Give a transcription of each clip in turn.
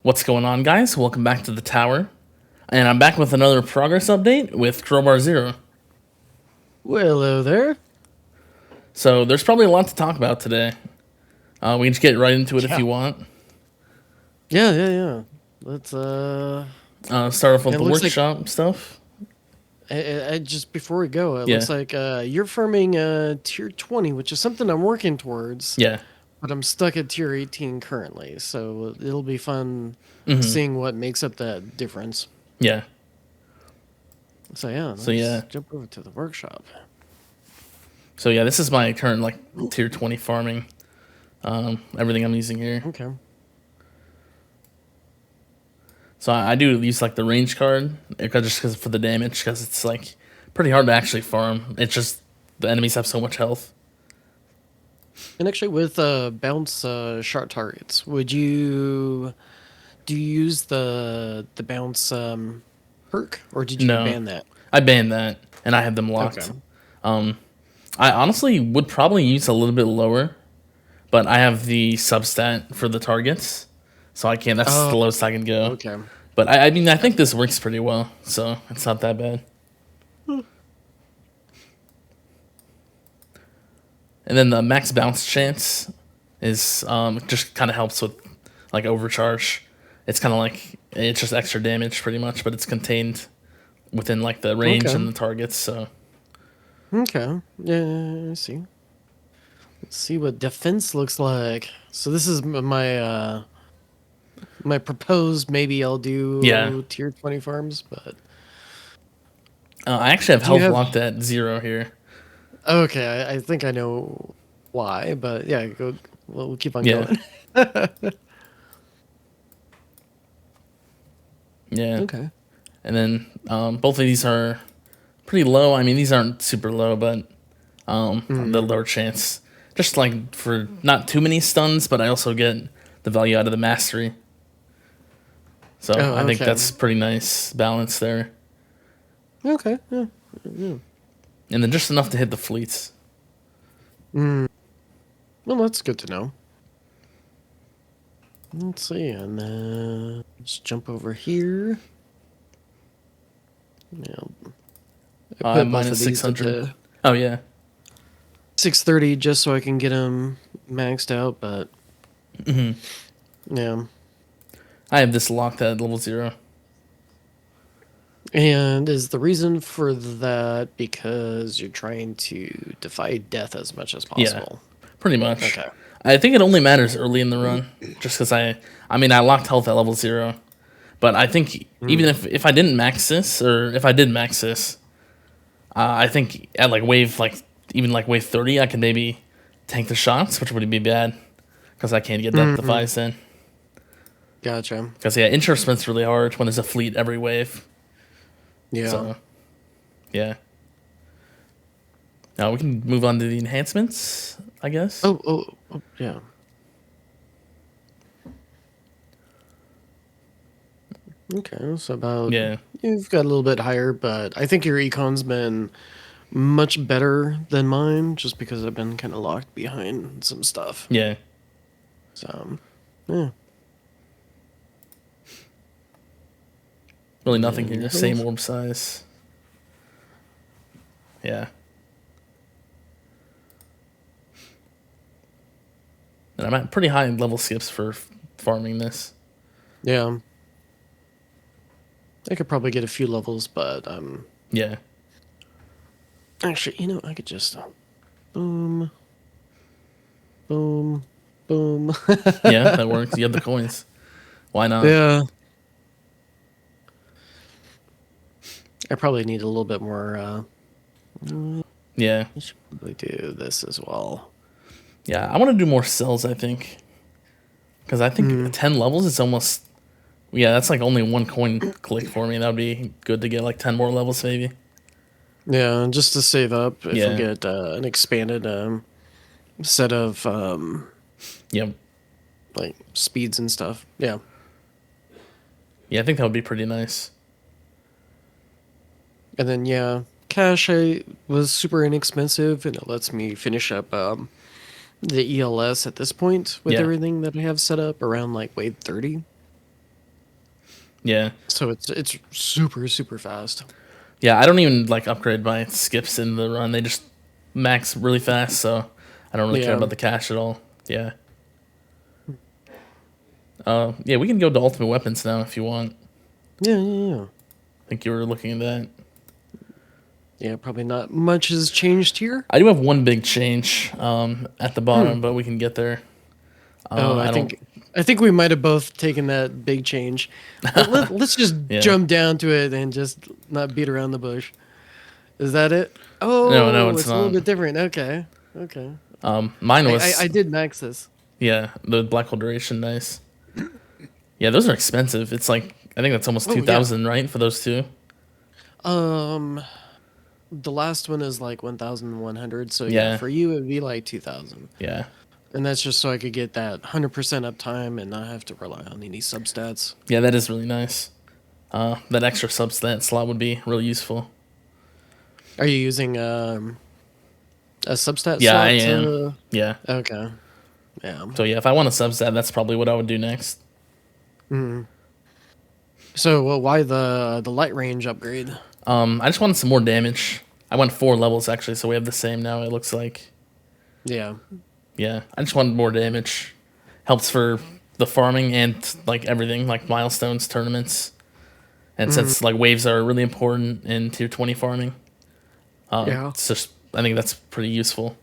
What's going on, guys? Welcome back to the tower. And I'm back with another progress update with Crowbarzero. Well, hello there. So there's probably a lot to talk about today. We can just get right into it if Yeah. you want. Yeah. Let's Start off with it the looks like workshop stuff. just before we go, it Yeah, looks like you're farming tier 20, which is something I'm working towards, yeah, but I'm stuck at tier 18 currently, so it'll be fun seeing what makes up that difference. yeah. So yeah, So yeah, let's jump over to the workshop. this is my current tier 20 farming. Everything I'm using here. Okay. So I do use the range card just because for the damage, because it's pretty hard to actually farm. It's just the enemies have so much health. And actually with bounce shot targets, do you use the bounce perk, or did you No, ban that? I banned that and I have them Okay. locked. Um, I honestly would probably use a little bit lower, but I have the substat for the targets, so I can't. That's Oh, the lowest I can go. okay. But I mean, I think this works pretty well, so it's not that bad. And then the max bounce chance is just kind of helps with overcharge. It's kind of it's just extra damage pretty much, but it's contained within the range and Okay. the targets. So Okay. Yeah, I see. Let's see what defense looks like. So this is my proposed, maybe I'll yeah, do tier 20 farms, but I actually have do you health have locked at 0 here. okay, I think I know why, but yeah, go we'll keep on Yeah, going. yeah. Okay. And then both of these are pretty low. I mean, these aren't super low, but the Mm. lower chance. Just for not too many stuns, but I also get the value out of the mastery. So Oh, I think okay. that's pretty nice balance there. Okay. Yeah. Yeah. And then just enough to hit the fleets. Mm. Well, that's good to know. Let's see, and let's jump over here. Yeah, I put I'm both of minus these at 600. the Oh, yeah. 630 just so I can get them maxed out, but yeah. I have this locked at level 0. And is the reason for that because you're trying to defy death as much as Yeah, possible? pretty much. Okay. I think it only matters early in the run, just because I mean, I locked health at level 0. But I think even Mm. if I didn't max this, or if I did max this, I think at even wave 30, I could maybe tank the shots, which wouldn't be bad because I can't get death Mm. defies then. Gotcha. Because yeah, intercement's really hard when there's a fleet every wave. Yeah. So yeah. Now we can move on to the enhancements, I guess. Oh, yeah. Okay, so about Yeah, you've got a little bit higher, but I think your econ's been much better than mine just because I've been kind of locked behind some stuff. yeah. So, yeah. Really nothing And here. Same health. orb size. Yeah. And I'm at pretty high level skips for farming this. Yeah. I could probably get a few levels, but Yeah. actually, I could just boom, boom, boom. Yeah, that works. You have the coins. Why not? Yeah. I probably need a little bit more. Yeah. I should probably do this as well. Yeah, I want to do more cells, I think. Because I think Mm. 10 levels is almost. Yeah, that's only one coin click for me. That would be good to get 10 more levels, maybe. Yeah, just to save up if we Yeah. get an expanded set of Yep. like speeds and stuff. Yeah. Yeah, I think that would be pretty nice. And then yeah, cache was super inexpensive, and it lets me finish up the ELS at this point with Yeah. everything that I have set up around like wave 30. Yeah. So it's super super fast. Yeah, I don't even like upgrade my skips in the run. They just max really fast, so I don't really care Yeah. about the cash at all. Yeah. Yeah, we can go to ultimate weapons now if you want. Yeah, yeah, yeah. I think you were looking at that. Yeah, probably not much has changed here. I do have one big change at the Hmm. bottom, but we can get there. Oh, I don't. I think we might have both taken that big change. Let's just Yeah. jump down to it and just not beat around the bush. Is that it? No, no, Oh, it's it's a little not. bit different. Okay. Okay. Mine was I did max this. yeah, the black hole duration, nice. Yeah, those are expensive. It's like I think that's almost Oh, yeah. 2,000, right, for those two. Um, the last one is like 1,100. So yeah, Yeah, for you it would be like 2,000. yeah, And that's just so I could get that 100% uptime and not have to rely on any substats. yeah. That is really nice. That extra substat slot would be really useful. Are you using a substat Yeah, I slot am. to... Yeah. Okay. Yeah. So yeah, if I want a substat, that's probably what I would do next. Mm. So well, why the light range upgrade? I just wanted some more damage. I went 4 levels actually, so we have the same now. It looks like. Yeah. Yeah, I just wanted more damage. Helps for the farming and like everything, like milestones, tournaments, and Mm. since like waves are really important in tier 20 farming, Yeah. it's just I think that's pretty useful.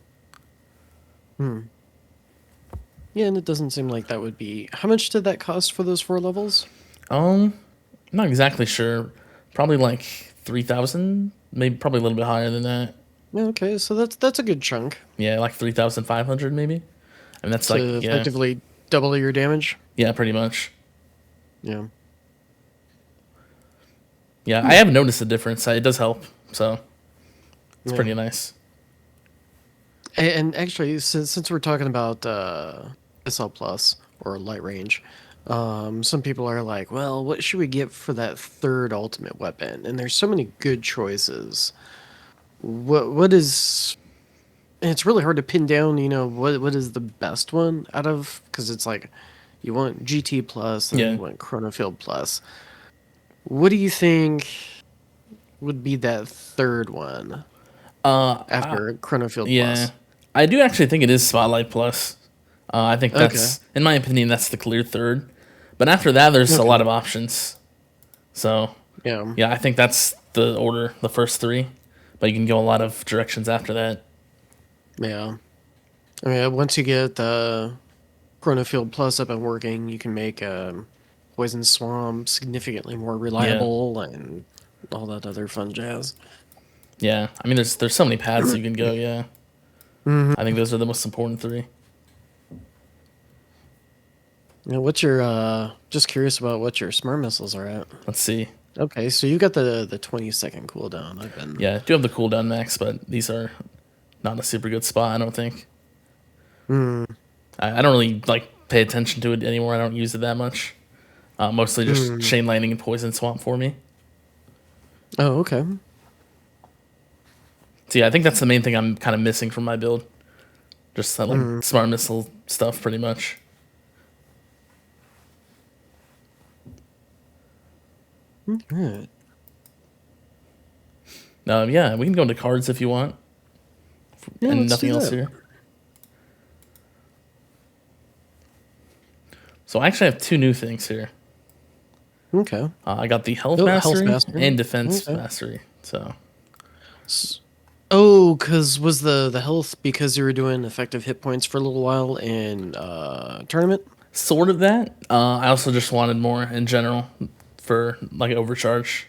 Hmm. Yeah, and it doesn't seem like that would be. How much did that cost for those 4 levels? I'm not exactly sure. Probably like 3,000, maybe probably a little bit higher than that. Yeah, okay, so that's a good chunk Yeah, like 3,500 maybe. And that's to like yeah, effectively double your damage. yeah, pretty much. Yeah. Yeah, I have noticed a difference. It does help, so it's Yeah. pretty nice. And actually, since we're talking about SL Plus or Light Range, some people are like, well, what should we get for that third ultimate weapon? And there's so many good choices. What is... It's really hard to pin down, what is the best one out of, because it's like you want GT Plus and then Yeah. you want Chronofield Plus. What do you think would be that third one after Chronofield Yeah, Plus? I do actually think it is Spotlight Plus. I think Okay. that's, in my opinion, that's the clear third. But after that, there's a Okay. lot of options. So Yeah. yeah, I think that's the order, the first three. But you can go a lot of directions after that. Yeah. I mean, once you get Chronofield Plus up and working, you can make Poison Swamp significantly more Yeah, reliable and all that other fun jazz. yeah. I mean, there's so many paths you can go. Yeah, Hmm. I think those are the most important three. What's your just curious about what your smart missiles are at? Let's see. Okay, so you got the 20-second cooldown. I've been... Yeah, I do have the cooldown max, but these are not a super good spot. I don't think. Hmm. I don't really like pay attention to it anymore. I don't use it that much. Mostly just Hmm. chain lightning and poison swamp for me. Oh, okay. So yeah, I think that's the main thing I'm kind of missing from my build. Just that like Hmm. smart missile stuff, pretty much. Alright. Yeah, we can go into cards if you want, Yeah, and let's nothing do else that. here. So I actually have two new things here. Okay. I got the health Oh, Health mastery Mastery. and defense Okay. mastery. So Oh, because was the health because you were doing effective hit points for a little while in tournament? sort of that. I also just wanted more in general for like overcharge.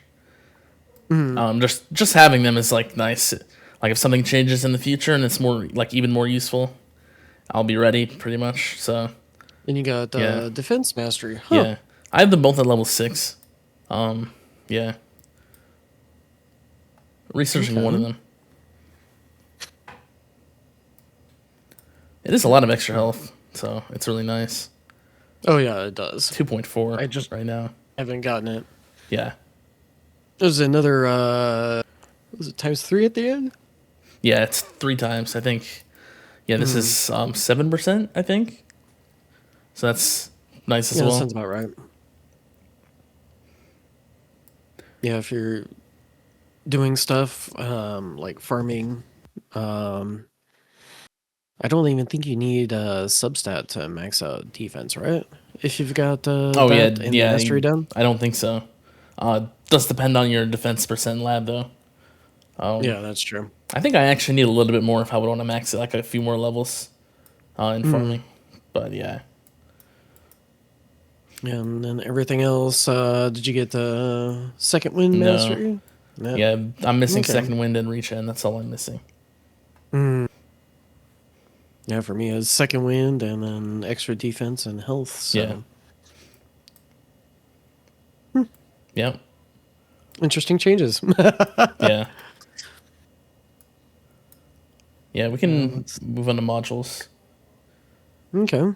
Mm. Just having them is like nice. Like if something changes in the future and it's more like even more useful, I'll be ready pretty much. So And you got yeah, defense mastery. Huh. yeah. I have them both at level 6. Yeah. Researching one of Okay. them. It is a lot of extra health, so it's really nice. Oh yeah, it does. 2.4 I just right now. haven't gotten it. Yeah. There's another was it times 3 at the end? Yeah, it's 3 times, I think. Yeah, this is 7%, I think. So that's nice as Yeah, that well. sounds about right. Yeah, if you're doing stuff like farming, um, I don't even think you need a substat to max out defense, right? If you've got Oh yeah, that and yeah. mastery down. I don't think so. Does depend on your defense percent lab though. Yeah, that's true. I think I actually need a little bit more if I would want to max it, like a few more levels in Mm. farming. But yeah, And then everything else, did you get the second wind no, mastery? No. yeah. I'm missing Okay. second wind and reach, and that's all I'm missing. Mm. Yeah, for me, it's second wind and then extra defense and health. Yeah, So yeah, interesting changes. yeah, yeah. We can Let's, move on to modules. okay.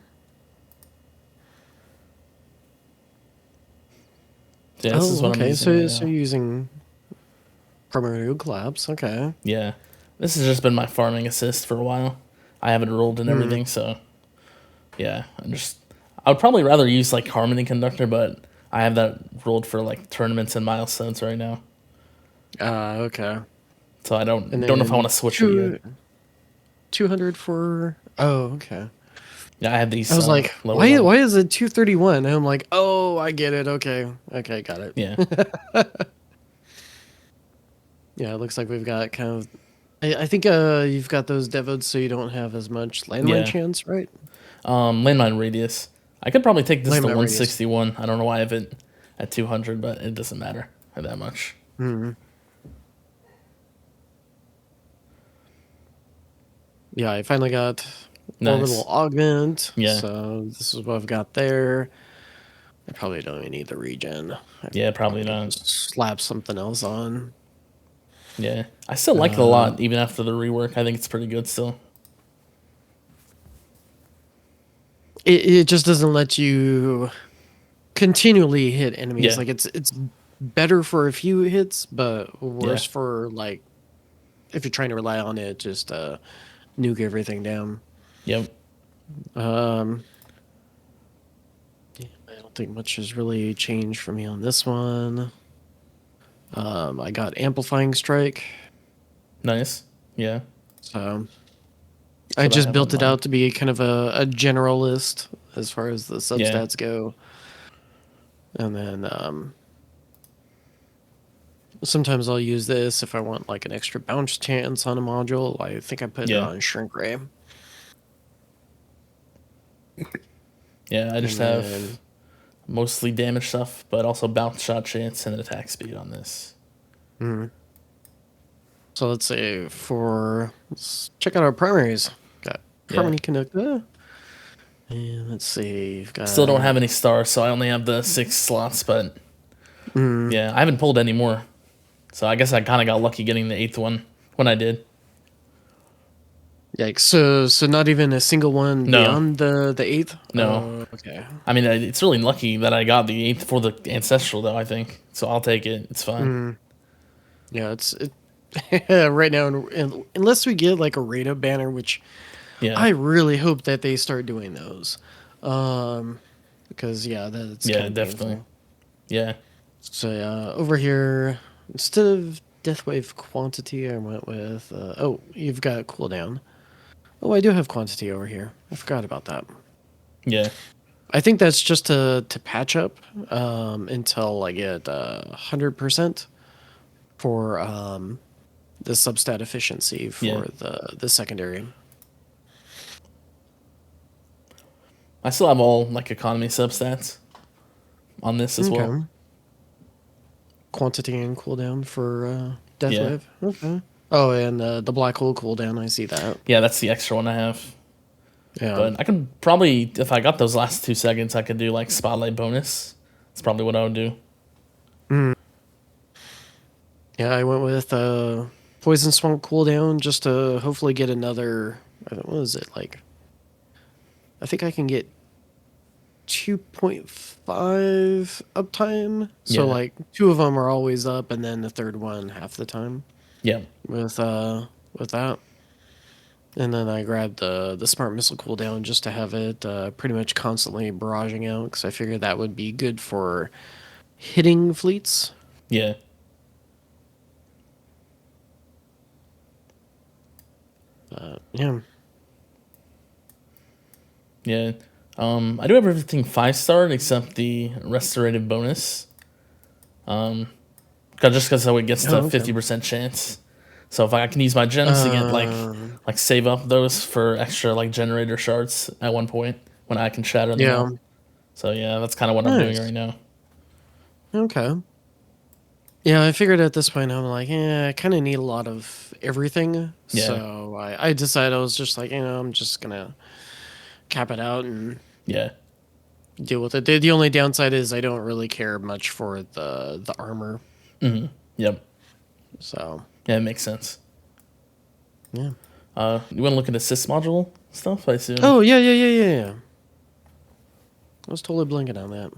Yeah, this is Oh, what I'm okay. using right So now. you're using primary collapse. Okay. Yeah, this has just been my farming assist for a while. I haven't rolled and Hmm. everything, so yeah. I would probably rather use like Harmony Conductor, but I have that rolled for like tournaments and milestones right now, Okay. so I And don't know if I want then to switch it yet. 200 for. Oh, okay. Yeah, I have I these was like, lower level. why is it 231? And I'm like, oh, I get it. Okay. Okay, got it. Yeah, Yeah, it looks like we've got kind of. I think you've got those devots so you don't have as much landmine yeah. chance, right? Landmine radius. I could probably take this to Landmine radius. 161. I don't know why I have it at 200, but it doesn't matter that much. Hmm. Yeah, I finally got orbital Nice. augment, Yeah, so this is what I've got there. I probably don't even need the regen. I yeah. Probably probably not. just slap something else on. Yeah, I still like it a Uh, lot even after the rework. I think it's pretty good still. it just doesn't let you continually hit enemies. Yeah, Like it's better for a few hits, but yeah, worse for like if you're trying to rely on it, just nuke everything down. yep. Um, I don't think much has really changed for me on this one. I got amplifying strike, Nice. Yeah, so that's I what I just have on built it mine. out to be kind of a generalist as far as the Yeah, substats go, and then sometimes I'll use this if I want like an extra bounce chance on a module. I think I put it yeah, on shrink ray, yeah. I just and have then mostly damage stuff, but also bounce shot chance and attack speed on this. hmm. So let's say let's check out our primaries. Got Yeah. Harmony Conductor. And let's see, you've Still don't have got any stars, so I only have the 6 slots, but mm, yeah, I haven't pulled any more. So I guess I kind of got lucky getting the 8th one when I did. yikes. So not even a single one No, beyond the eighth. no. Oh, okay. I mean, it's really lucky that I got the 8th for the ancestral, though. I think so. I'll take it. It's fine. Mm, yeah, right now. Unless we get like a Rado banner, which Yeah, I really hope that they start doing those, um, because yeah, that's kind yeah, of definitely. painful. Yeah, So over here, instead of death wave quantity, I went with oh, you've got cooldown. Oh, I do have quantity over here. I forgot about that. yeah, I think that's just to patch up until I get 100% for the substat efficiency yeah. for the secondary. I still have all like economy substats on this as well. Okay. Quantity and cooldown for death Yeah, wave. Okay. Oh, and the black hole cooldown. I see that. yeah. That's the extra one I have. Yeah. But I could probably, if I got those last 2 seconds, I could do like spotlight bonus. That's probably what I would do. Mm. Yeah, I went with poison swamp cooldown just to hopefully get another. What is it like? I think I can get 2.5 uptime. So Yeah, like two of them are always up, and then the third one half the time yeah, with that. And then I grabbed the smart missile cooldown just to have it pretty much constantly barraging out because I figured that would be good for hitting fleets. yeah. Yeah. Yeah. I do have everything 5-star except the restorative bonus. 'Cause so it gets the Oh, okay. 50% chance. So if I can use my gems to get Um, like save up those for extra like generator shards at one point when I can shatter them yeah. all. So yeah, that's kind of what I'm doing right Nice. now. Okay. Yeah, I figured at this point I'm like, I kind of need a lot of everything. Yeah. So I decided I was just like, I'm just gonna cap it out and Yeah. deal with it. The only downside is I don't really care much for the armor. Yep. So Yeah, it makes sense. yeah. You want to look at assist module stuff? I assume. Oh yeah. I was totally blinking on that.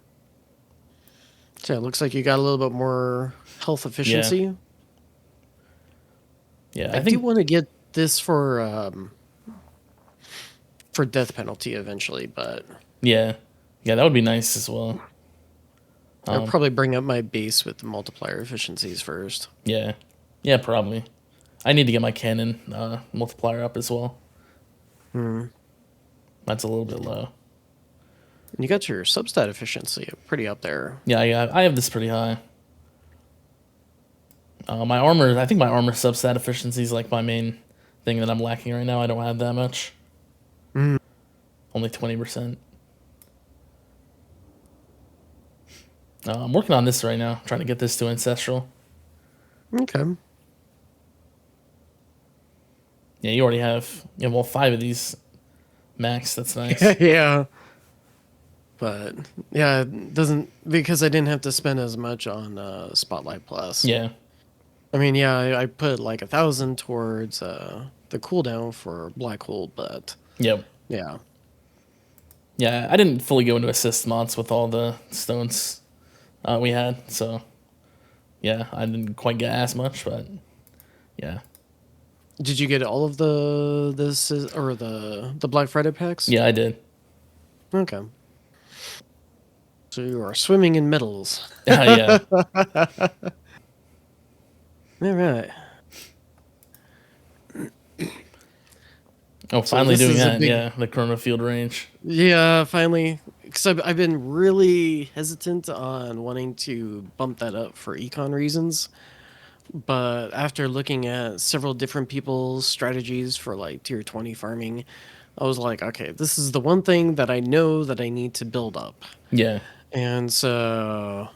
So it looks like you got a little bit more health Yeah. efficiency. Yeah. I I do think. want to get this for death penalty eventually, but Yeah. Yeah, that would be nice as well. I'll Um. probably bring up my base with the multiplier efficiencies first. Yeah. Yeah. Probably. I need to get my cannon multiplier up as well. Hmm. That's a little bit low. And you got your substat efficiency pretty up there. Yeah, I have this pretty high. My armor, I think my armor substat efficiency is like my main thing that I'm lacking right now. I don't have that much. Mm. Only 20%. I'm working on this right now, trying to get this to ancestral. Okay. Yeah, you already have. Yeah, well, 5 of these max. That's nice. Yeah. But yeah, it doesn't because I didn't have to spend as much on Spotlight Plus. Yeah. I mean, yeah, I put like 1,000 towards the cooldown for Black Hole, but Yep. yeah. Yeah, I didn't fully go into assist mods with all the stones we had, so yeah, I didn't quite get as much, but yeah. Did you get all of the Black Friday packs? Yeah, I did. Okay. So you are swimming in medals. Yeah. All right. Oh, So finally this doing is a that. big, Yeah, the Chrono Field range. yeah, finally. Because I've been really hesitant on wanting to bump that up for econ reasons. But after looking at several different people's strategies for like tier 20 farming, I was like, okay, this is the one thing that I know that I need to build up. Yeah. And so,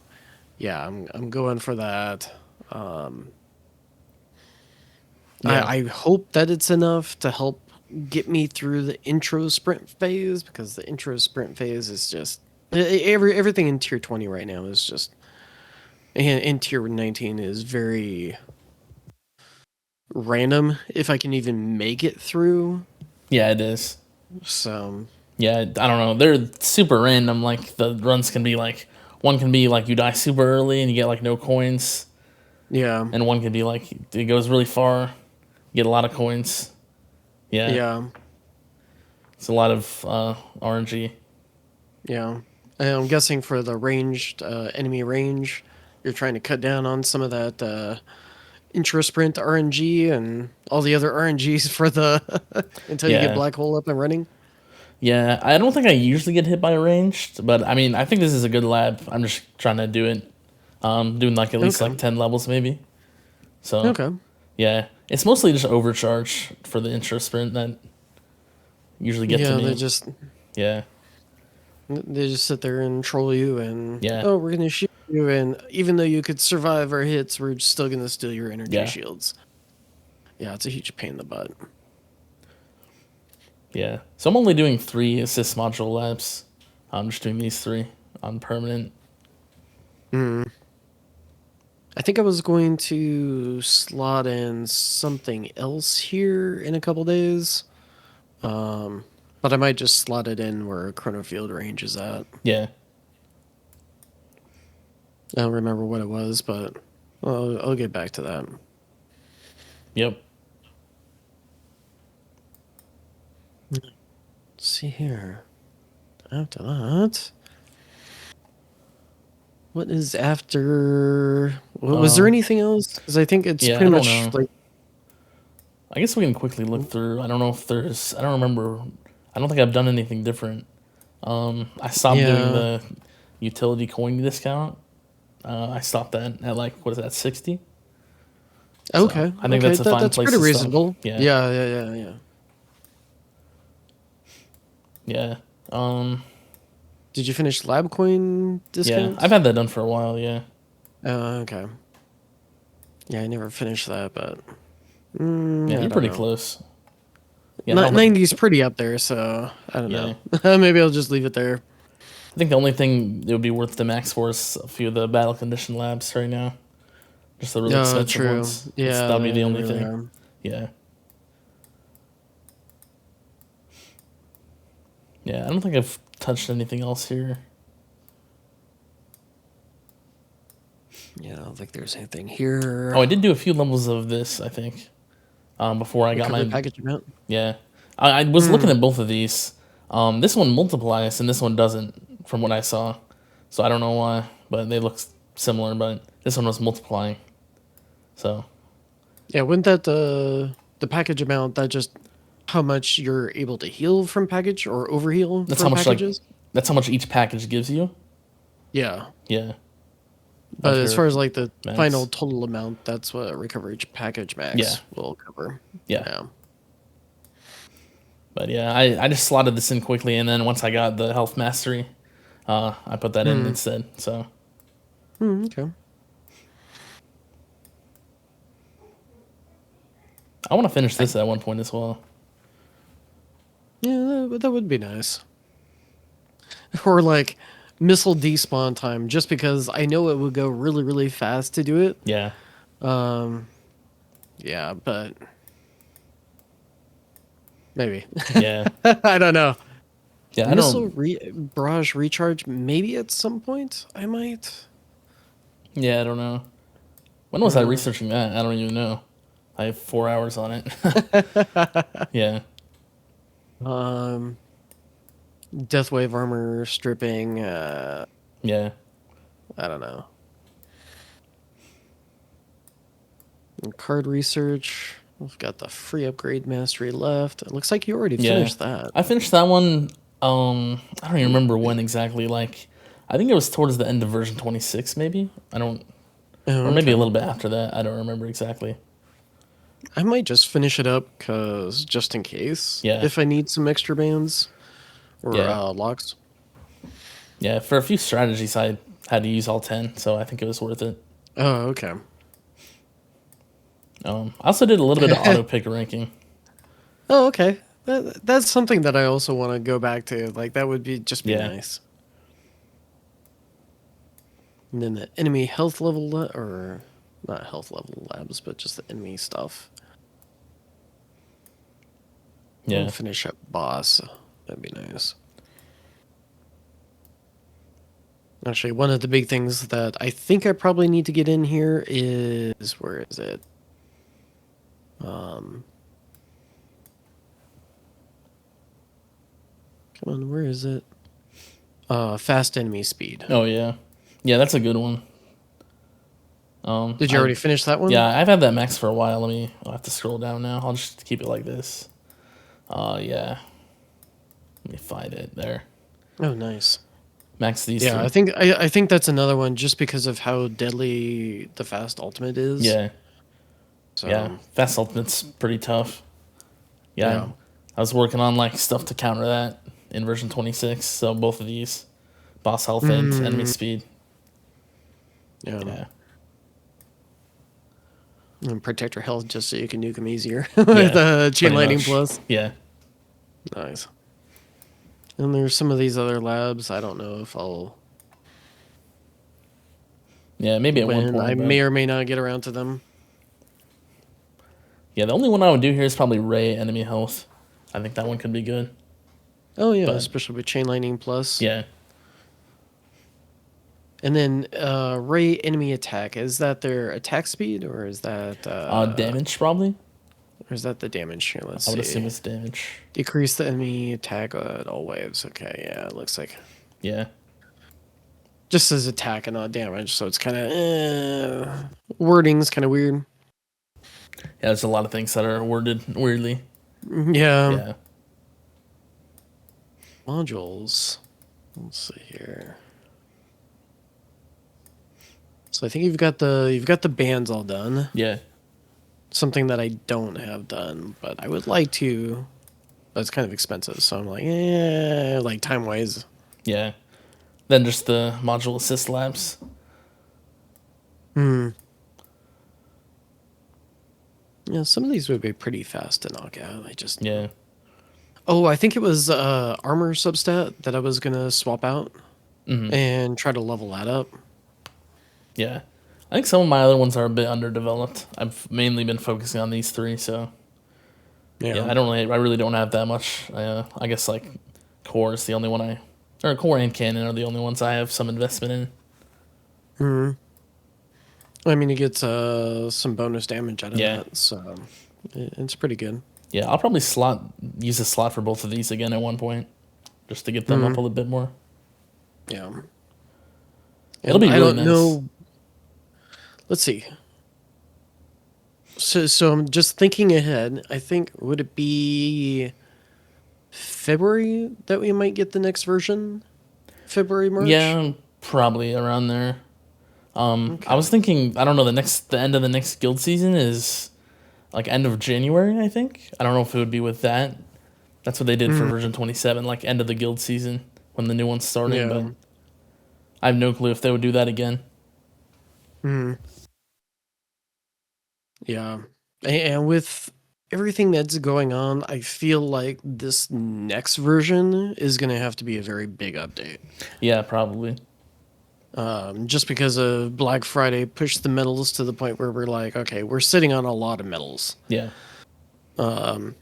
yeah, I'm going for that. Um, Yeah. I hope that it's enough to help get me through the intro sprint phase because the intro sprint phase is just everything in tier 20 right now is just in tier 19 is very random if I can even make it through. Yeah, it is. So Yeah, I don't know. They're super random. Like the runs can be like one can be like you die super early and you get like no coins, yeah, and one can be like it goes really far, you get a lot of coins. Yeah, yeah, it's a lot of RNG. yeah. And I'm guessing for the ranged enemy range, you're trying to cut down on some of that intro sprint RNG and all the other RNGs for the until you get Yeah, black hole up and running. yeah. I don't think I usually get hit by ranged, but I mean I think this is a good lab. I'm just trying to do it. Doing like at least Okay. like 10 levels maybe. So Okay. yeah, it's mostly just overcharge for the intro sprint that usually get to Yeah, me. Yeah, they just sit there and troll you and yeah, oh, we're gonna shoot you, and even though you could survive our hits, we're still gonna steal your energy yeah. shields. Yeah, it's a huge pain in the butt. Yeah. So I'm only doing 3 assist module labs. I'm just doing these 3 on permanent. Hmm. I think I was going to slot in something else here in a couple days. Um, but I might just slot it in where Chrono Field range is at. Yeah. I don't remember what it was, but I'll get back to that. Yep. Let's see here. After that, what is after? Was there Uh, anything else? Because I think it's yeah, I pretty don't much know. like I guess we can quickly look through. I don't know if there's. I don't remember. I don't think I've done anything different. I stopped doing Yeah. the utility coin discount. I stopped that at like what is that 60? So Okay. I think Okay. that's a fine That's place pretty to stop. reasonable. Yeah, Yeah. Yeah. Yeah. Yeah. yeah, um, Did you finish lab coin yeah. I've discounts? had that done for a while. Yeah, Okay. Yeah, I never finished that, but yeah. I You're don't pretty know. close. Yeah, I don't think. 90's pretty up there, so I don't know. Yeah, Maybe I'll just leave it there. I think the only thing it would be worth the max for is a few of the battle condition labs right now. Just the really Oh, expensive true. ones. Yeah, That'd be the they only really thing. are. Yeah. Yeah, I don't think I've touched anything else here. Yeah, I don't think there's anything here. Oh, I did do a few levels of this, I think, before I got Recovery my. package amount. Yeah. I was looking at both of these. This one multiplies and this one doesn't, from what I saw. So I don't know why, but they look similar, but this one was multiplying. So, Yeah, wouldn't that the package amount that just how much you're able to heal from package or overheal that's how from much, like, packages? that's how much each package gives you. Yeah. Yeah. But Of as your far as like the max. final total amount, that's what recovery package Yeah. max will cover. Yeah. Yeah. But yeah, I just slotted this in quickly, and then once I got the health mastery, I put that in instead. So Okay. I want to finish I, this at one point as well. yeah, that would be nice. Or like missile despawn time, just because I know it would go really, really fast to do it. Yeah, Um, yeah, but maybe. yeah, I don't know. yeah. I Missile don't. barrage recharge, maybe at some point I might. Yeah, I don't know. When was I Uh, researching that? I don't even know. I have 4 hours on it. Yeah, um, Death wave armor stripping. yeah, I don't know. And card research. We've got the free upgrade mastery left. It looks like you already yeah. finished that. I finished that one. I don't even remember when exactly. Like, I think it was towards the end of version 26, maybe. I don't, Oh, or maybe a okay. little bit after that. I don't remember exactly. I might just finish it up because just in case, Yeah, if I need some extra bands or yeah. locks. Yeah, for a few strategies, I had to use all 10, so I think it was worth it. Oh, okay. I also did a little bit of auto pick ranking. Oh, okay. That's something that I also want to go back to. Like that would be Yeah, nice. And then the enemy health level or not health level labs, but just the enemy stuff. I'll yeah, finish up boss. That'd be nice. Actually, one of the big things that I think I probably need to get in here is where is it? Um, come on, where is it? Fast enemy speed. oh yeah, yeah. That's a good one. Did you I already finish that one? yeah, I've had that max for a while. I'll have to scroll down now. I'll just keep it like this. Yeah. Let me find it there. Oh, nice. Max these Yeah, three. I think that's another one just because of how deadly the fast ultimate is. Yeah, yeah. So Fast ultimate's pretty tough. Yeah, yeah. I was working on like stuff to counter that in version 26. So both of these, boss health and enemy speed. Yeah. Yeah, And protect your health just so you can nuke them easier with yeah. chain Pretty lightning much. plus. Yeah, Nice. And there's some of these other labs. I don't know if I'll yeah. Maybe at one when I point, may but or may not get around to them. yeah. The only one I would do here is probably Ray enemy health. I think that one could be good. Oh yeah, But especially with chain lightning plus. yeah, And then ray enemy attack. Is that their attack speed damage probably. or is that the damage here? Let's I would see. assume it's damage. Decrease the enemy attack at all waves. Okay, yeah, it looks like Yeah, just says attack and not damage, so it's kind of wording's kind of weird. Yeah, there's a lot of things that are worded weirdly. Yeah. Yeah. Modules. Let's see here. So I think you've got the bands all done. Yeah. Something that I don't have done, but I would like to. But it's kind of expensive, so I'm like, like time wise. Yeah. Then just the module assist labs. Hmm. Yeah, some of these would be pretty fast to knock out. I just. Yeah. Oh, I think it was armor substat that I was gonna swap out Hmm. and try to level that up. Yeah. I think some of my other ones are a bit underdeveloped. I've mainly been focusing on these three, so yeah, Yeah. I really don't have that much. I guess like core is the only one or core and cannon are the only ones I have some investment in. Hmm. I mean, it gets some bonus damage out of Yeah. that, so it's pretty good. Yeah, I'll probably use a slot for both of these again at one point, just to get them Hmm. up a little bit more. Yeah. It'll And be I really don't nice. know. Let's see. So I'm just thinking ahead. I think would it be February that we might get the next version? February, March? Yeah, probably around there. I Okay. was thinking, I don't know, the end of the next guild season is like end of January, I think. I don't know if it would be with that. That's what they did for Mm, version 27, like end of the guild season when the new one's starting, but yeah. I have no clue if they would do that again. Mm, yeah. And with everything that's going on, I feel like this next version is going to have to be a very big update. Yeah, probably. Just because of Black Friday pushed the medals to the point where we're like, okay, we're sitting on a lot of medals. Yeah. Um,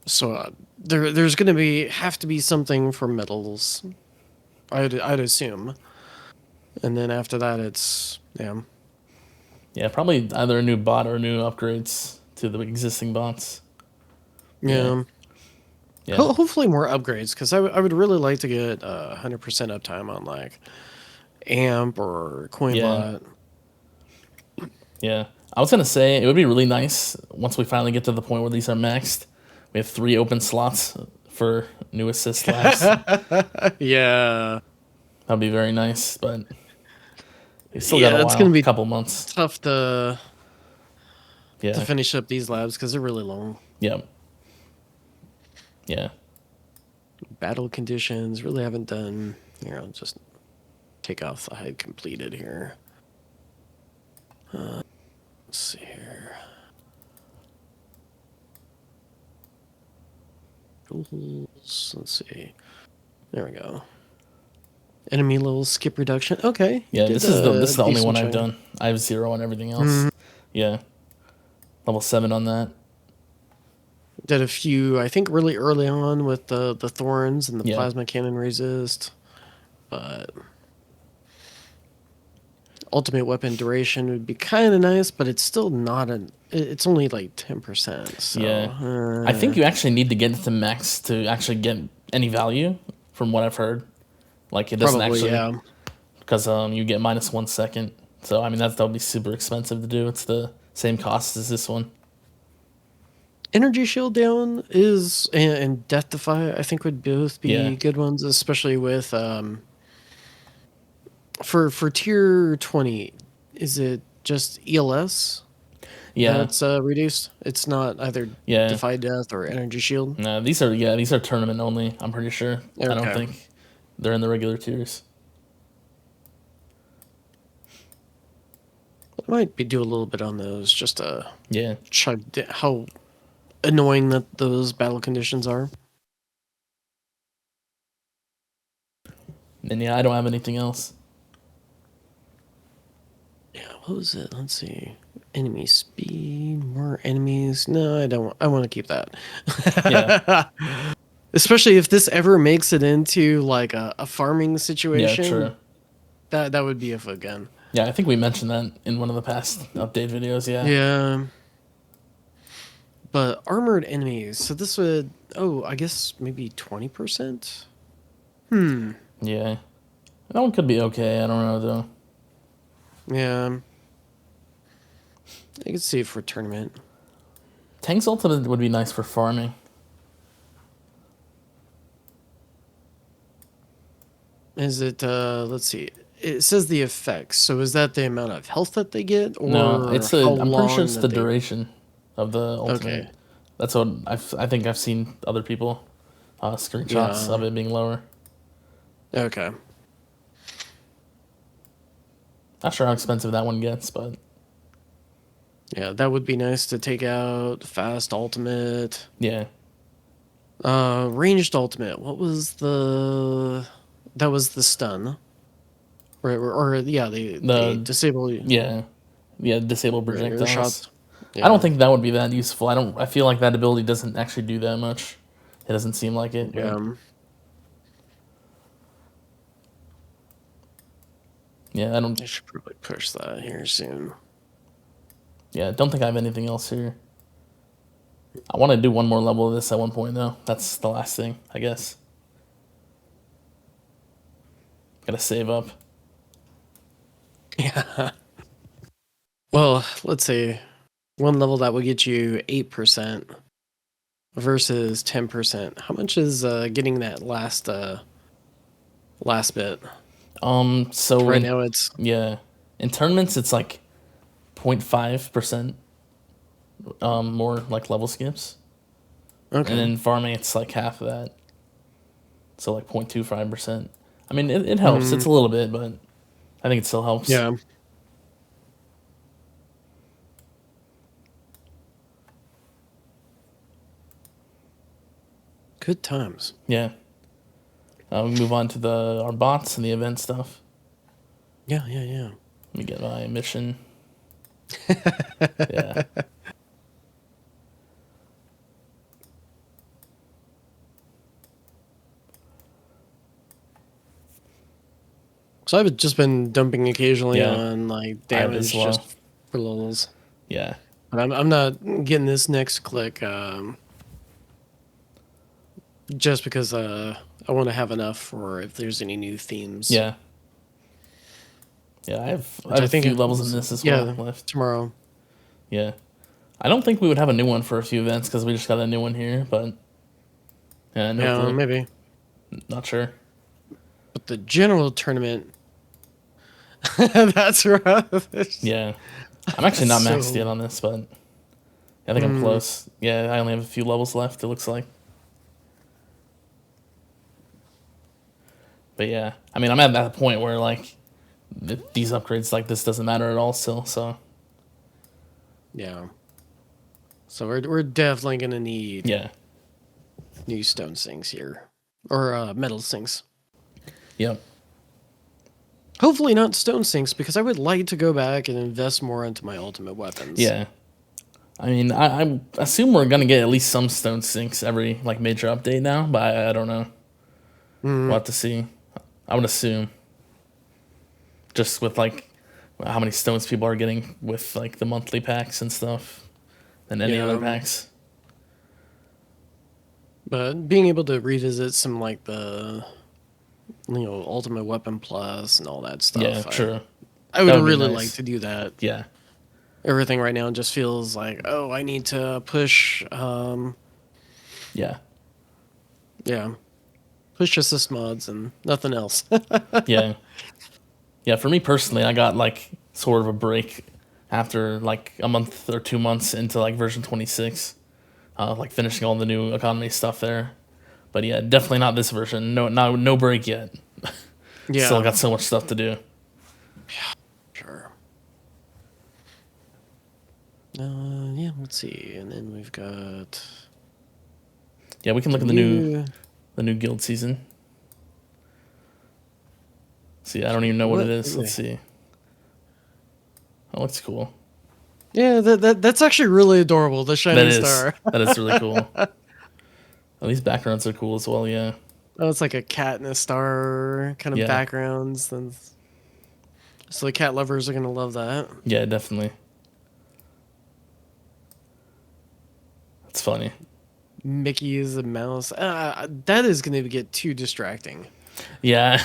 so there's going to have to be something for medals. I'd assume, and then after that, it's yeah. Yeah, probably either a new bot or new upgrades to the existing bots. Yeah. Yeah. Yeah. Hopefully more upgrades because I would really like to get 100% uptime on like amp or Yeah. coinbot. Yeah. I was gonna say it would be really nice once we finally get to the point where these are maxed. We have 3 open slots for new assist labs. Yeah. That'd be very nice, but we still got a Yeah, it's gonna while, be couple months. tough to Yeah. finish up these labs because they're really long. Yeah. Yeah. Battle conditions really haven't done. Here, I'll just take off the hide completed here. Let's see here. Tools. Let's see. There we go. Enemy level skip reduction. Okay, you Yeah, did this a is the only one decent I've chunk. done. I have 0 on everything else. Mhm. Yeah. Level 7 on that. Did a few, I think, really early on with the thorns and the Yeah. plasma cannon resist, but ultimate weapon duration would be kind of nice, but it's still not an. It's only like 10%. So Yeah. I think you actually need to get it to max to actually get any value from what I've heard. Like it doesn't probably actually yeah. because you get -1 second. So I mean that would be super expensive to do. It's the same cost as this one. Energy shield down is and death defy. I think would both Yeah. be good ones, especially with for tier 20. Is it just ELS Yeah. that's reduced? It's not either Yeah. defy death or energy shield. No, these are tournament only, I'm pretty sure. I don't Okay. think they're in the regular tiers. I might be do a little bit on those just to Yeah. check how annoying that those battle conditions are. And yeah, I don't have anything else. Yeah, what was it? Let's see. Enemy speed, more enemies. No, I don't. I want to keep that. Yeah. Especially if this ever makes it into like a farming Yeah, situation, true. that would be a fun gun. Yeah, I think we mentioned that in one of the past update videos, yeah. Yeah. But armored enemies. So this would. Oh, I guess maybe 20%. Hmm. Yeah. That one could be okay, I don't know though. Yeah. I could see it for tournament. Tank's ultimate would be nice for farming. Is it, let's see. It says the effects. So is that the amount of health that they get No, or how I'm pretty sure long it's the that they. duration of the ultimate. Okay. That's what I think I've seen other people screenshots of Yeah. it being lower. Okay. Not sure how expensive that one gets, but Yeah, that would be nice to take out fast ultimate. yeah. Ranged ultimate. What was the? That was the stun. Right, or yeah, they The disable yeah. Yeah, disable your projectiles. shots. I don't Yeah, think that would be that useful. I feel like that ability doesn't actually do that much. It doesn't seem like it, yeah. but yeah, I don't I should probably push that here soon. yeah, I don't think I have anything else here. I want to do one more level of this at one point though. That's the last thing, I guess. Gotta save up. Yeah. Well, let's see. One level that will get you 8% versus 10%. How much is getting that last bit? So Right in now it's yeah, in tournaments it's like 0.5% more like level skips. And okay. in farming it's like half of that. So like 0.25%. I mean it helps. Mm, It's a little bit, but I think it still helps. yeah. Good times. Yeah. We move on to our bots and the event stuff. Yeah, yeah, yeah. Let me get my mission. Yeah. So I've just been dumping occasionally Yeah. on like I have as damage well. just for lulz. Yeah. But I'm not getting this next click just because I want to have enough for if there's any new themes. Yeah. Yeah, I Which have I a think few it levels in was, this as well yeah, left. tomorrow. Yeah. I don't think we would have a new one for a few events because we just got a new one here, but yeah, no Yeah, clue. maybe. Not sure. But the general tournament, that's rough. Yeah. I'm actually not maxed yet So, on this, but I think I'm mm, close. Yeah, I only have a few levels left, it looks like. But yeah, I mean, I'm at that point where like these upgrades like this doesn't matter at all still. So yeah. So we're definitely gonna need yeah, new stone sinks here, or metal sinks. yep, Hopefully not stone sinks because I would like to go back and invest more into my ultimate weapons. yeah. I mean, I assume we're gonna get at least some stone sinks every like major update now, but I don't know. We'll Mm, have to see. I would assume just with like how many stones people are getting with like the monthly packs and stuff, than any other yeah. packs. But being able to revisit some like the ultimate weapon plus and all that Yeah, stuff, true. I That would would be really like nice. to do that. Yeah, Everything right now just feels like, oh, I need to push yeah, yeah, push assist mods and nothing else. yeah. Yeah, for me personally, I got like sort of a break after like a month or 2 months into like version 26, like finishing all the new economy stuff there. But yeah, definitely not this version. No break yet. Still Yeah, got so much stuff to do. sure. Yeah, let's see. And then we've got Yeah, we can look at you. the new guild season. See, I don't even know what it What? is. Let's see. Oh, it's cool. Yeah, that's actually really adorable. The That shining is star. that is really cool. Oh, these backgrounds are cool as well. Yeah, Oh, it's like a cat and a star kind of yeah, backgrounds. And so the cat lovers are gonna love that. yeah, definitely. It's funny. Mickey is a mouse. That is gonna get too distracting. Yeah.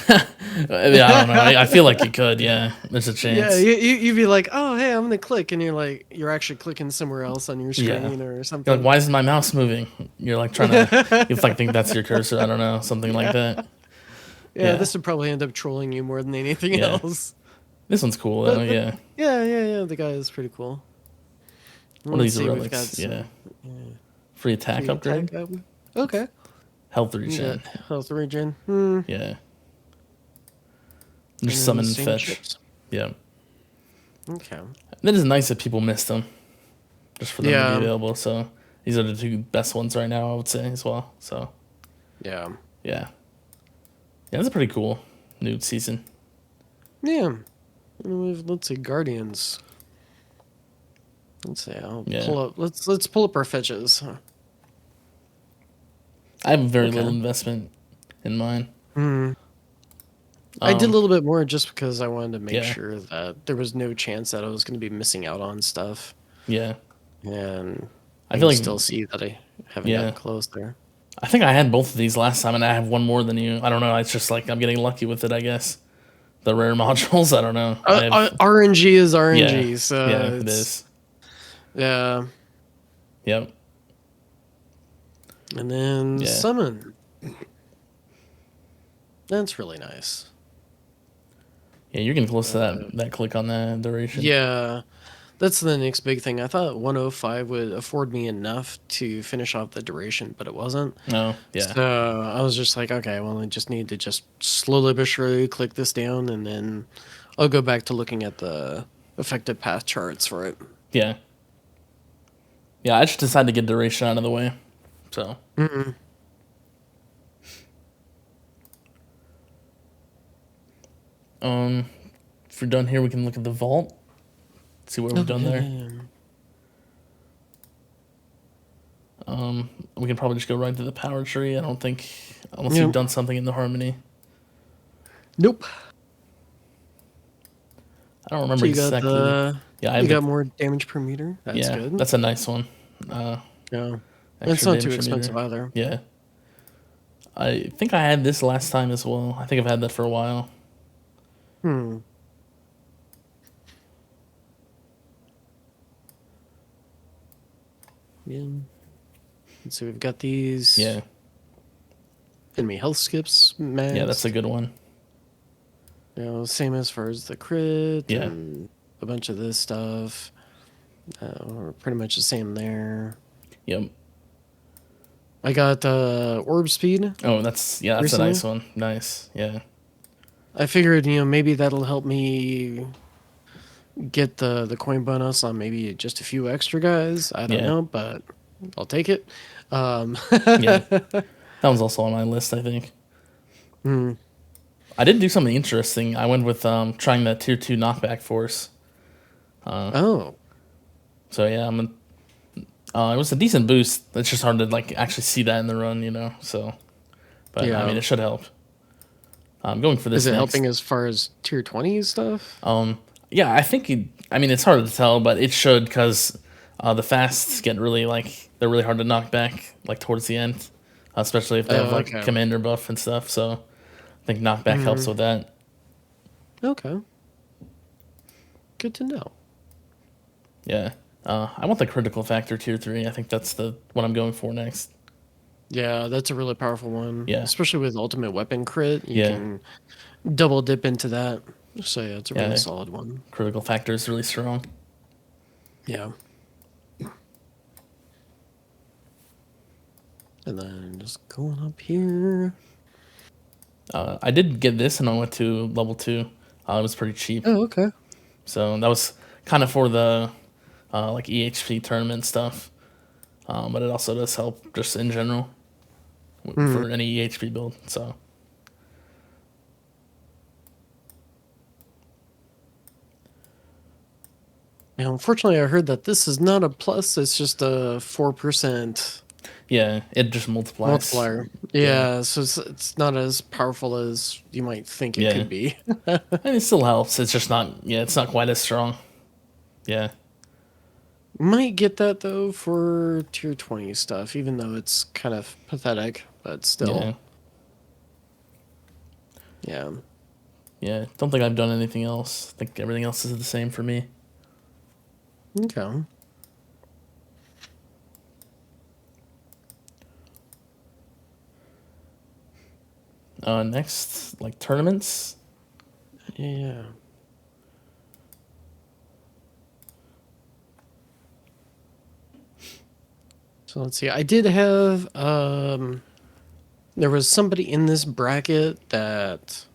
Yeah, I don't know. I feel like you could. Yeah, there's a Yeah, chance. you'd be like, oh, hey, I'm gonna click, and you're actually clicking somewhere else on your Yeah. screen or You're like, something. why isn't my mouse moving? You're like trying to, you like think that's your cursor. I don't know, something like Yeah, that. yeah, Yeah, this would probably end up trolling you more than anything yeah. else. This one's cool though. But Yeah. yeah, the guy is pretty cool. What are Let's these see, we've got relics? Yeah. some Free attack free upgrade. attack. Okay, Health we got regen. health regen. Yeah. And Just then summon and same fetch. chips. Yeah. Okay. That is nice that people missed them, just for them to be Yeah, available. So these are the two best ones right now, I would say as well. So yeah, yeah, yeah, that's a pretty cool new season. yeah. And let's see, Guardians. Let's see. I'll Yeah, pull up. Let's pull up our fetches. I have very little Okay. investment in mine. Hmm. I did a Um, little bit more just because I wanted to make yeah, sure that there was no chance that I was going to be missing out on stuff, yeah. and I you feel can like still see that I haven't gotten yeah. close there. I think I had both of these last time, and I have one more than you. I don't know. It's just like I'm getting lucky with it, I guess. The rare modules. I don't know. I have RNG is yeah, RNG, so yeah. It it's is. yeah. Yep. And then Yeah. summon. That's really nice. Yeah. You're getting close to Uh, that click on that duration. yeah, that's the next big thing. I thought 105 would afford me enough to finish off the duration, but it wasn't. Oh yeah. So I was just like, okay, well, I just need to just slowly but surely click this down, and then I'll go back to looking at the effective path charts for it. Yeah. Yeah, I just decided to get duration out of the way. So, Mm-mm. um, if we're done here, we can look at the vault, see what we've Oh, done yeah, there. yeah, yeah. We can probably just go right to the power tree. I don't think, unless you've Yep. done something in the harmony. Nope. I don't remember So you got exactly. the Yeah, I you have the. got more damage per meter. That's Yeah, good. that's a nice one. Uh, Yeah, and it's extra not too damage expensive meter. either. Yeah, I think I had this last time as well. I think I've had that for a while. Hmm. Yeah. So we've got these Yeah, enemy health skips yeah, that's a maxed. good one. Same as far as the crit Yeah, and a bunch of this stuff. We're pretty much the same there. yep. I got orb speed Oh, that's a recently. nice one. Nice. Yeah, I figured, maybe that'll help me get the coin bonus on maybe just a few extra guys. I don't yeah, know, but I'll take it. Um, yeah. That was also on my list, I think. hmm. I did do something interesting. I went with trying that tier 2 knockback force. Oh, So yeah, it was a decent boost. It's just hard to like actually see that in the run, you know. So, but I mean, yeah. it should help. I'm going for Is this it next. helping as far as tier 20 stuff? Yeah, I think. I mean, it's hard to tell, but it should because the fasts get really like they're really hard to knock back like towards the end, especially if they have Oh, like okay. commander buff and stuff. So I think knockback helps Hmm. with that. Okay. Good to know. Yeah. I want the critical factor tier 3. I think that's the what I'm going for next. Yeah, that's a really powerful one, Yeah. especially with ultimate weapon crit. You Yeah. can double dip into that. So yeah, it's a really Yeah. solid one. Critical factor is really strong. Yeah. And then just going up here. I did get this and I went to level 2. It was pretty cheap. Oh, okay. So that was kind of for the like EHP tournament stuff. But it also does help just in general Hmm. for any EHP build. So Now, unfortunately, I heard that this is not a plus. It's just a 4% yeah, it just multiplies. multiplier. Yeah. Yeah, so it's not as powerful as you might think it Yeah. could be. And it still helps. It's just not, yeah, it's not quite as strong. Yeah. Might get that though for tier 20 stuff, even though it's kind of pathetic, but still. Yeah. Yeah. Yeah, don't think I've done anything else. I think everything else is the same for me. Okay. Next, like tournaments. Yeah. So let's see. I did have there was somebody in this bracket that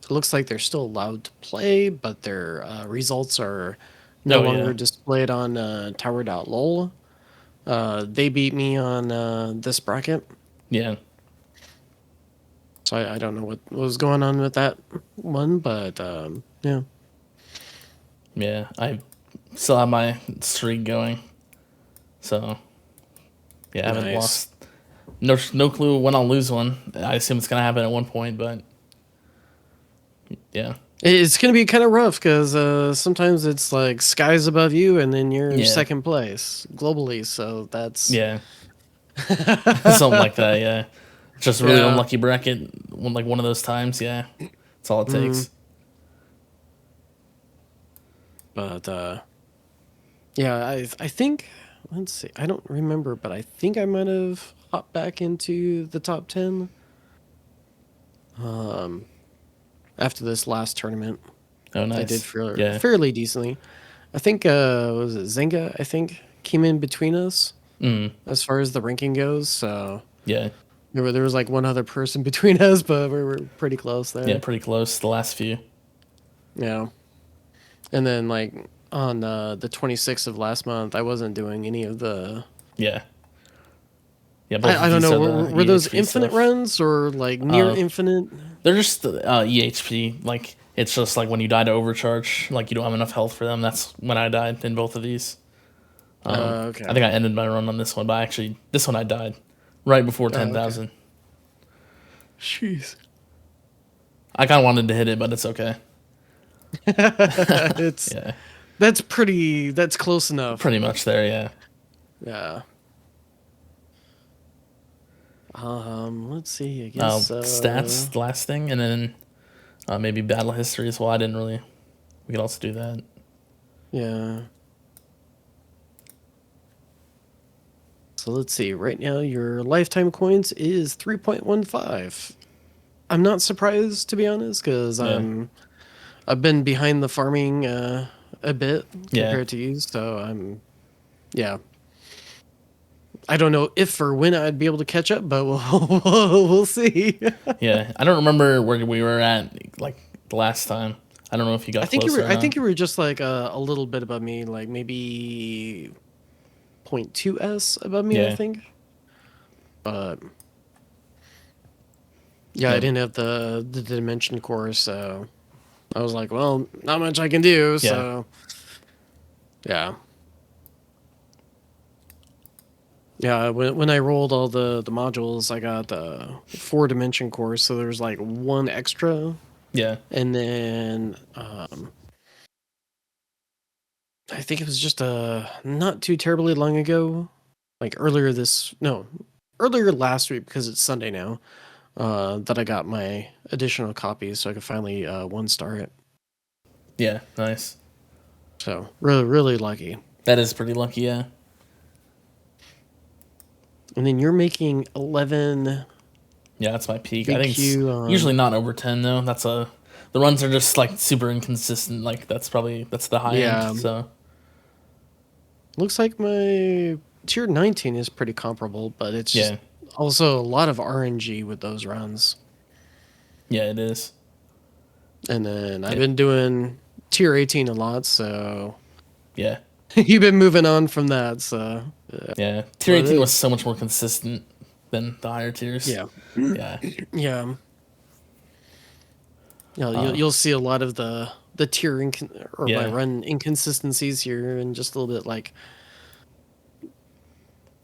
it looks like they're still allowed to play, but their results are no Oh longer yeah, displayed on tower.lol. They beat me on this bracket. yeah, So I don't know what was going on with that one, but yeah. yeah. I still have my streak going, so yeah, I haven't Nice. lost. No clue when I'll lose one. I assume it's gonna happen at one point, but yeah, It's going to be kind of rough because sometimes it's like skies above you and then you're yeah, second place globally. So that's. yeah, something like that. Yeah, just really Yeah. unlucky bracket. Like one of those times. Yeah, that's all it Mm, takes. but yeah, I think. Let's see. I don't remember, but I think I might have hopped back into the top 10 um, after this last tournament. Oh, I did nice. Yeah. fairly decently. I think was it Zynga, I think, came in between us Mm. as far as the ranking goes. So Yeah. there was like one other person between us, but we were pretty close Yeah. there. Pretty close. The last few. Yeah. And then like on the 26th of last month, I wasn't doing any of the. Yeah. Yeah. Both I of don't these know. are the Were those EHP infinite stuff. runs or like near Uh, infinite? they're just EHP. Like it's just like when you die to overcharge, like you don't have enough health for them. That's when I died in both of these. I Okay. think I ended my run on this one, but actually this one I died right before Okay. 10,000. Jeez. I kind of wanted to hit it, but it's okay. It's Yeah. that's close enough. Pretty much there. Yeah. Yeah. Let's see. I guess Stats, the last thing, and then maybe battle history as well. I didn't really. We could also do that. yeah. So let's see. Right now your lifetime coins is 3.15. I'm not surprised to be honest cuz Yeah. I've been behind the farming a bit Yeah. compared to you, so I'm yeah. I don't know if or when I'd be able to catch up, but we'll see. Yeah, I don't remember where we were at like the last time. I don't know if you got closer or I not. think you were just like a little bit above me, like maybe 0.2 s above me, I Yeah, think. But yeah, I yeah, didn't have the dimension core, so I was like, well, not much I can do. yeah, So yeah, yeah. When I rolled all the modules, I got 4 dimension cores, so there was like one extra, yeah, and then I think it was just not too terribly long ago, like earlier last week because it's Sunday now, that I got my additional copies so I could finally one star it. yeah. Nice. So really lucky. That is pretty lucky. Yeah, And then you're making 11 yeah. That's my peak. I big think it's Q usually on. not over 10 though. That's a the runs are just like super inconsistent. Like that's the high end. Yeah, So looks like my tier 19 is pretty comparable, but it's just yeah, also a lot of RNG with those runs. yeah, it is. And then I've Yeah, been doing tier 18 a lot, so yeah, you've been moving on from that, so yeah. Tier but 18 was so much more consistent than the higher tiers. yeah, Yeah, yeah. uh, You'll see a lot of the tier or my yeah, run inconsistencies here, and just a little bit like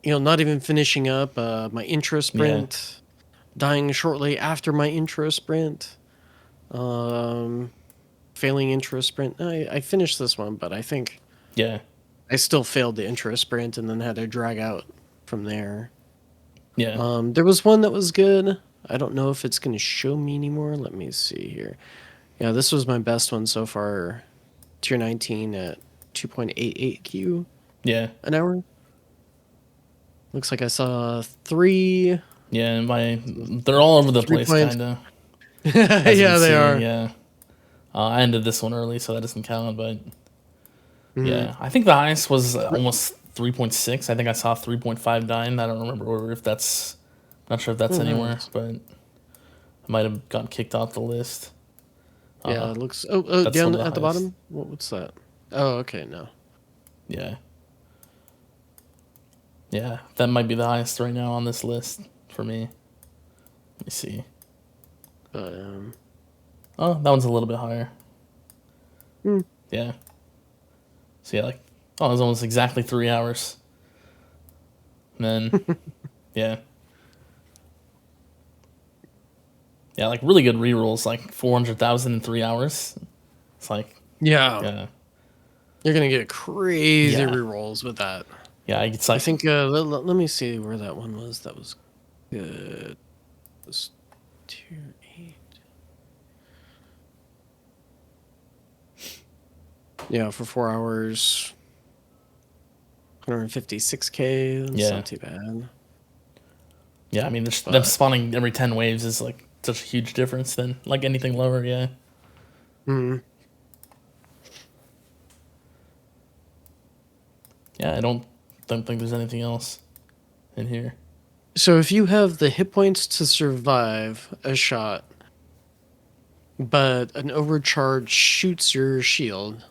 not even finishing up my intro yeah, sprint, dying shortly after my intro sprint, um, failing intro sprint. I finished this one, but I think yeah, I still failed the intro sprint and then had to drag out from there. yeah, There was one that was good. I don't know if it's going to show me anymore. Let me see here. Yeah, this was my best one so far. Tier 19 at 2.88 Q Yeah. an hour. Looks like I saw three. Yeah, they're all over the 3 place, points. kind of, as you can Yeah, they see. are. Yeah. I ended this one early, so that doesn't count. But Mhm. yeah, I think the highest was almost 3.6. I think I saw 3.59. I don't remember if that's, not sure if that's Oh, anywhere, nice. but I might have gotten kicked off the list. Yeah, Uh, it looks. Oh, that's one down of the at the highest. bottom. What's that? Oh, okay, no. Yeah. Yeah, that might be the highest right now on this list for me. Let me see. But Oh, that one's a little bit higher. hmm. Yeah. So yeah, oh, it was almost exactly 3 hours. And then yeah, yeah, like really good rerolls, like 400,000 in 3 hours. It's like Yeah, yeah, you're gonna get crazy yeah, rerolls with that. yeah. It's I like think. Let me see where that one was. That was good. It was tier 8. Yeah, for 4 hours, 156K. That's yeah, not too bad. yeah. I mean, them But spawning every 10 waves is like such a huge difference than like anything lower. Yeah, hmm. yeah. I don't think there's anything else in here. So if you have the hit points to survive a shot, but an overcharge shoots your shield,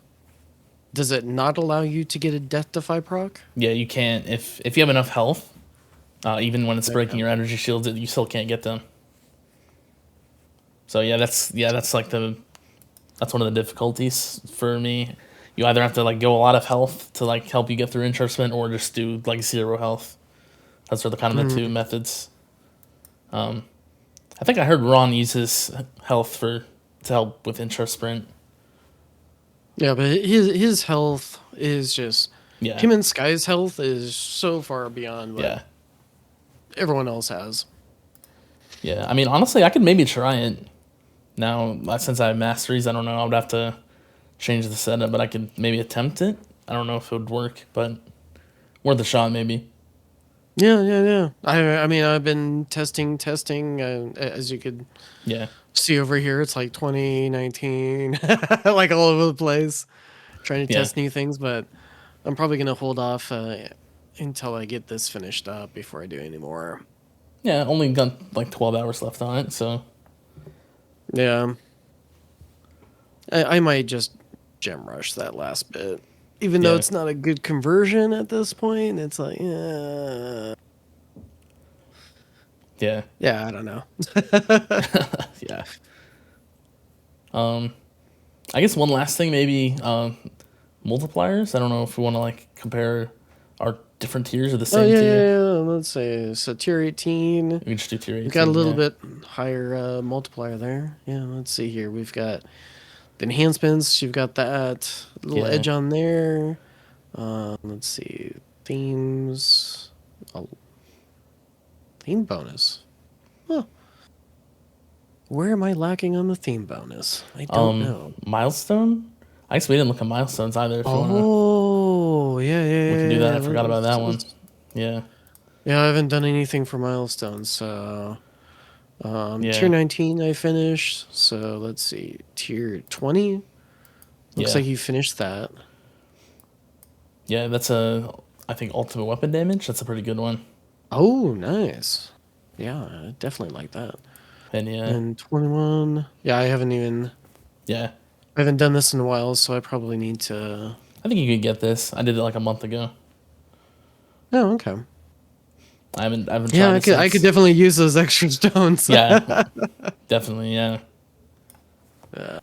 does it not allow you to get a Death Defy proc? Yeah, you can't if you have enough health. Even when it's breaking Okay. your energy shields, you still can't get them. So that's like that's one of the difficulties for me. You either have to like go a lot of health to like help you get through enchantment, or just do like zero health. Those are the kind of the two Hmm. methods. I think I heard Ron uses health to help with intro sprint. Yeah, but his health is just Yeah, him and Sky's health is so far beyond what yeah, everyone else has. yeah. I mean, honestly, I could maybe try it now since I have masteries. I don't know. I would have to change the setup, but I could maybe attempt it. I don't know if it would work, but worth a shot maybe. Yeah, yeah, yeah. I mean, I've been testing, as you could Yeah, see over here. It's like 2019, like all over the place, trying to yeah, test new things. But I'm probably gonna hold off until I get this finished up before I do any more. yeah. Only got like 12 hours left on it, so Yeah, I might just gem rush that last bit, even though yeah, it's not a good conversion at this point. It's like, yeah, yeah, yeah, I don't know. yeah. Um, I guess one last thing, maybe multipliers. I don't know if we want to like compare our different tiers or the Oh same yeah, yeah, tier. yeah. Let's say so tier 18. We can just do tier We've got a 18. little Yeah, bit higher multiplier there. Yeah, let's see here. We've got the enhancements. You've got that little yeah. edge on there. Let's see. Themes. Oh, theme bonus. Huh. Where am I lacking on the theme bonus? I don't know. Milestone. I guess we didn't look at milestones either. If you wanna, Oh, yeah, yeah, we can do yeah, that. yeah. I forgot about that one. Let's- Yeah, yeah, I haven't done anything for milestones, so tier yeah, 19 I finished. So let's see. Tier 20. Looks yeah, like you finished that. yeah. That's I think ultimate weapon damage. That's a pretty good one. Oh, nice. Yeah, I definitely like that. And yeah, And 21. Yeah, yeah. I haven't done this in a while, so I probably need to. I think you could get this. I did it like a month ago. Oh, okay. I haven't Yeah, tried it I could since. definitely use those extra stones. Yeah, definitely. Yeah, Uh,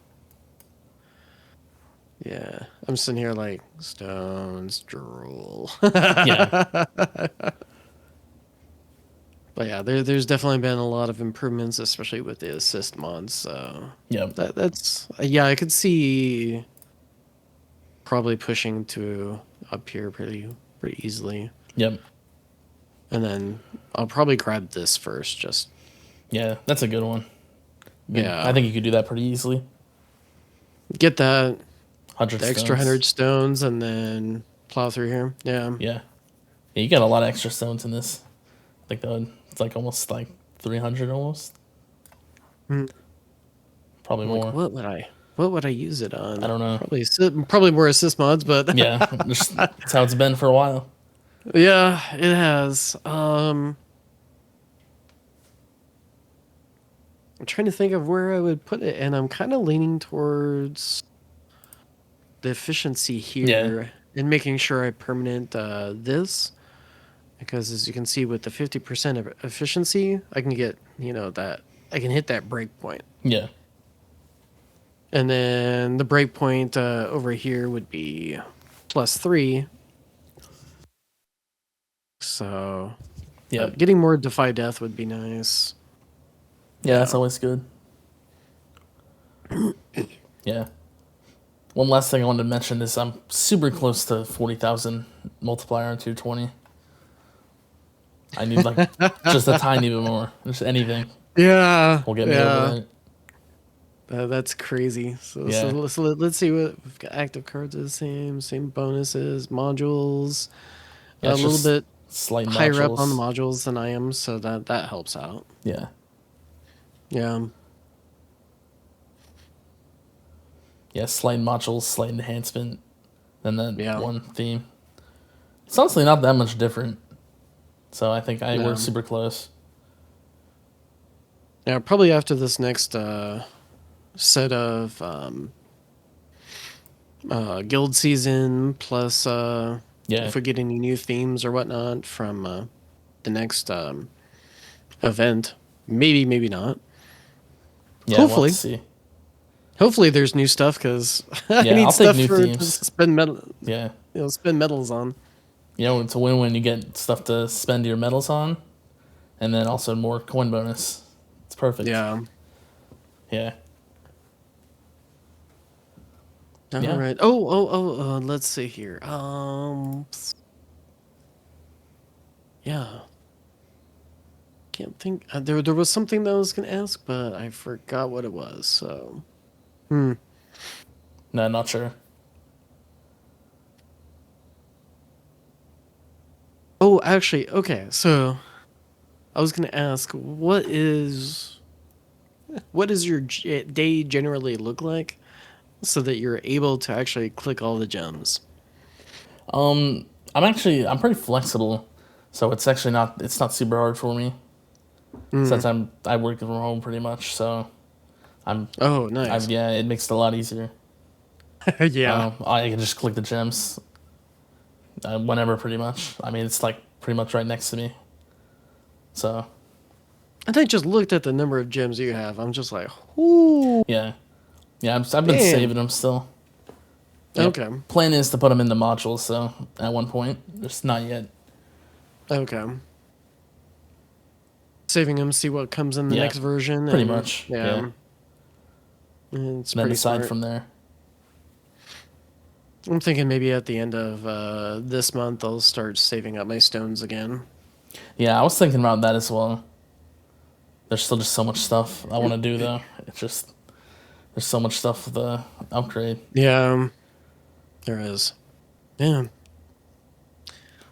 yeah, I'm sitting here like stones drool. yeah, But yeah, there's definitely been a lot of improvements, especially with the assist mods. So yep, that's yeah, I could see probably pushing to up here pretty easily. yep. And then I'll probably grab this first, just Yeah, that's a good one. I Yeah. think you could do that pretty easily. Get that, 100 the extra stones. 100 stones, and then plow through here. Yeah. Yeah. Yeah, you got a lot of extra stones in this. Like it's like almost like 300 almost. Hmm. Probably I'm like, more. what would I use it I on? don't know. Probably more assist mods, but Yeah, just that's how it's been for a while. yeah, it has. I'm trying to think of where I would put it, and I'm kind of leaning towards the efficiency Yeah. here and making sure I permanent this, because as you can see with the 50% of efficiency, I can get, that I can hit that breakpoint. Yeah. And then the breakpoint over here would be +3. So Yep. getting more Defy Death would be nice. Yeah, that's always good. Yeah. One last thing I wanted to mention is I'm super close to 40,000 multiplier on 220. I need like just a tiny bit more. Just anything Yeah, will get me over yeah. that. That's crazy. Yeah. Let's see what we've got. Active cards are the same bonuses, modules, Yeah, a it's little just bit slight higher up on the modules. modules than I am, so that helps out. Yeah. Yeah. Yeah, slight modules, slight enhancement, than that Yeah. one theme. It's honestly not that much different. So I think we're No. super close. Yeah, probably after this next set of guild season, plus Yeah. if we get any new themes or whatnot from the next event, maybe not. Yeah, we'll have to Hopefully, see. hopefully there's new stuff, because I Yeah, need I'll take stuff new for to themes. spend metal, Yeah. spend medals on. It's a win when you get stuff to spend your medals on, and then also more coin bonus. It's perfect. Yeah. Yeah. All Yeah. right. Oh. Let's see here. Yeah. Can't think. There was something that I was gonna ask, but I forgot what it was. So. Hmm. No, not sure. Oh, actually, okay. So, I was gonna ask, what is your day generally look like, so that you're able to actually click all the gems? I'm pretty flexible, so it's not super hard for me Hmm. since I work from home pretty much. So I'm Oh, nice. yeah, it makes it a lot easier. Yeah. I can just click the gems whenever pretty much. I mean, it's like pretty much right next to me. So And I just looked at the number of gems you have. I'm just like, ooh, yeah, yeah, I've been damn. saving them still. Yeah, Okay. plan is to put them in the modules. So at one point, just not yet. Okay. Saving them, see what comes in the Yeah, next version, pretty and much. Yeah, yeah, it's and then pretty decide smart. from there. I'm thinking maybe at the end of this month I'll start saving up my stones again. Yeah, I was thinking about that as well. There's still just so much stuff I want to do though. It's just there's so much stuff with the upgrade. Yeah, there is. Yeah.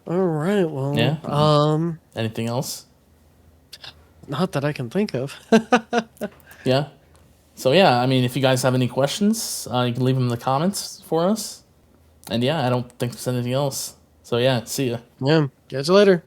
All right. Well, Yeah. Anything else? not that I can think of. Yeah. So yeah, I mean, if you guys have any questions, you can leave them in the comments for us. And yeah, I don't think there's anything else. So yeah, see ya. Yeah. Catch you later.